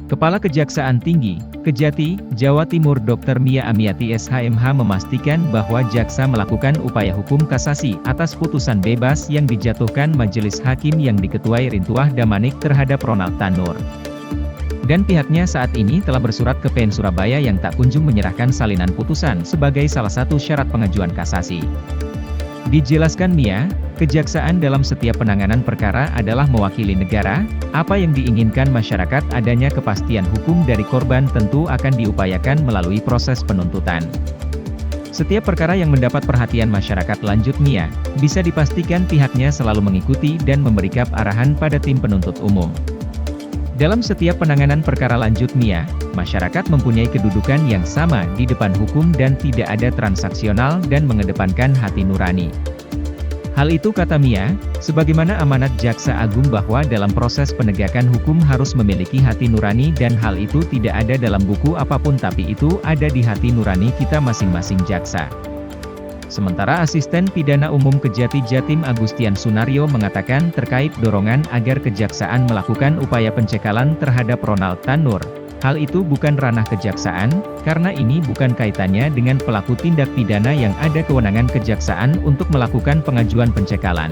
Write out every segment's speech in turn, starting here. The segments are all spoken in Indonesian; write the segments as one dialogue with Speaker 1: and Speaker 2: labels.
Speaker 1: Kepala Kejaksaan Tinggi, Kejati, Jawa Timur Dr. Mia Amiati SHMH memastikan bahwa jaksa melakukan upaya hukum kasasi atas putusan bebas yang dijatuhkan Majelis Hakim yang diketuai Rintuah Damanik terhadap Ronald Tanur. Dan pihaknya saat ini telah bersurat ke PN Surabaya yang tak kunjung menyerahkan salinan putusan sebagai salah satu syarat pengajuan kasasi. Dijelaskan Mia, kejaksaan dalam setiap penanganan perkara adalah mewakili negara, apa yang diinginkan masyarakat adanya kepastian hukum dari korban tentu akan diupayakan melalui proses penuntutan. Setiap perkara yang mendapat perhatian masyarakat lanjut Mia, bisa dipastikan pihaknya selalu mengikuti dan memberikan arahan pada tim penuntut umum. Dalam setiap penanganan perkara lanjut Mia, masyarakat mempunyai kedudukan yang sama di depan hukum dan tidak ada transaksional dan mengedepankan hati nurani. Hal itu kata Mia, sebagaimana amanat Jaksa Agung bahwa dalam proses penegakan hukum harus memiliki hati nurani dan hal itu tidak ada dalam buku apapun tapi itu ada di hati nurani kita masing-masing jaksa. Sementara Asisten Pidana Umum Kejati Jatim Agustian Sunario mengatakan terkait dorongan agar kejaksaan melakukan upaya pencekalan terhadap Ronald Tanur. Hal itu bukan ranah kejaksaan, karena ini bukan kaitannya dengan pelaku tindak pidana yang ada kewenangan kejaksaan untuk melakukan pengajuan pencekalan.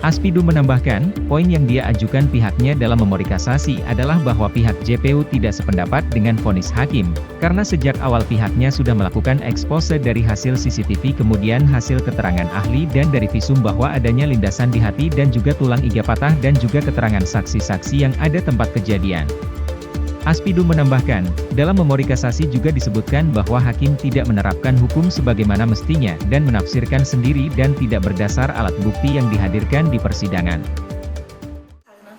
Speaker 1: Aspidu menambahkan, poin yang dia ajukan pihaknya dalam memori kasasi adalah bahwa pihak JPU tidak sependapat dengan vonis hakim, karena sejak awal pihaknya sudah melakukan ekspose dari hasil CCTV kemudian hasil keterangan ahli dan dari visum bahwa adanya lindasan di hati dan juga tulang iga patah dan juga keterangan saksi-saksi yang ada tempat kejadian. Aspidu menambahkan, dalam memori kasasi juga disebutkan bahwa hakim tidak menerapkan hukum sebagaimana mestinya dan menafsirkan sendiri dan tidak berdasar alat bukti yang dihadirkan di persidangan.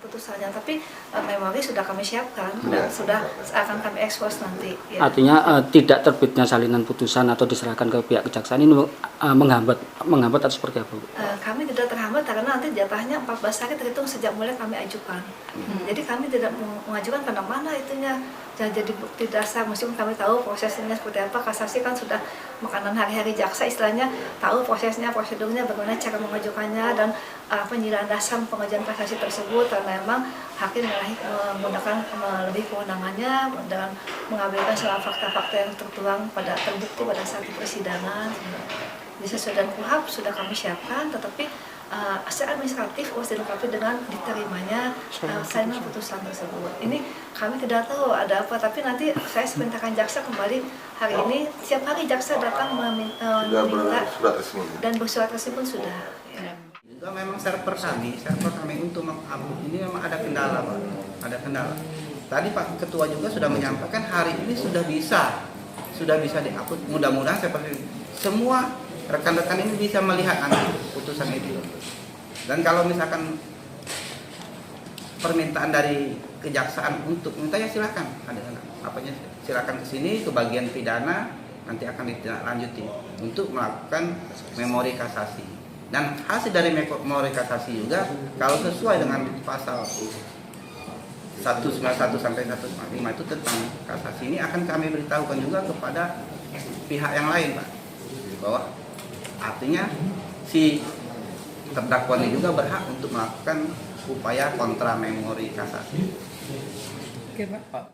Speaker 2: Putusannya, tapi memori sudah kami siapkan, sudah akan kami ekspos nanti. Ya.
Speaker 3: Artinya tidak terbitnya salinan putusan atau diserahkan ke pihak kejaksaan ini menghambat atau seperti apa?
Speaker 2: Kami tidak terhambat karena nanti jatahnya 14 hari terhitung sejak mulai kami ajukan. Jadi kami tidak mengajukan karena mana itunya jadi bukti dasar, meskipun kami tahu prosesnya seperti apa. Kasasi kan sudah makanan hari-hari jaksa, istilahnya tahu prosesnya, prosedurnya, bagaimana cara mengajukannya dan penjelasan dasar pengajuan kasasi tersebut, karena memang hakim menggunakan lebih kewenangannya dengan mengambilkan segala fakta-fakta yang tertuang terbukti pada saat persidangan. Sesuai dengan KUHP sudah kami siapkan, tetapi secara administratif harus dilengkapi dengan diterimanya salinan putusan tersebut. Ini kami tidak tahu ada apa, tapi nanti saya sebentarkan jaksa kembali hari ini. Setiap hari jaksa datang meminta dan bersurat resmi pun sudah. Ya.
Speaker 4: Juga memang server kami untuk mengupload ini memang ada kendala, Pak. Ada kendala. Tadi Pak Ketua juga sudah menyampaikan hari ini sudah bisa diupload. Mudah-mudahan seperti semua rekan-rekan ini bisa melihat putusan itu. Dan kalau misalkan permintaan dari kejaksaan untuk minta, ya silakan, silakan ke sini ke bagian pidana, nanti akan ditindaklanjuti untuk melakukan memori kasasi. Dan hasil dari memori kasasi juga kalau sesuai dengan pasal 191 sampai 145 itu tentang kasasi ini akan kami beritahukan juga kepada pihak yang lain, Pak, bahwa artinya si terdakwa ini juga berhak untuk melakukan upaya kontra memori kasasi.
Speaker 5: Oke, Pak.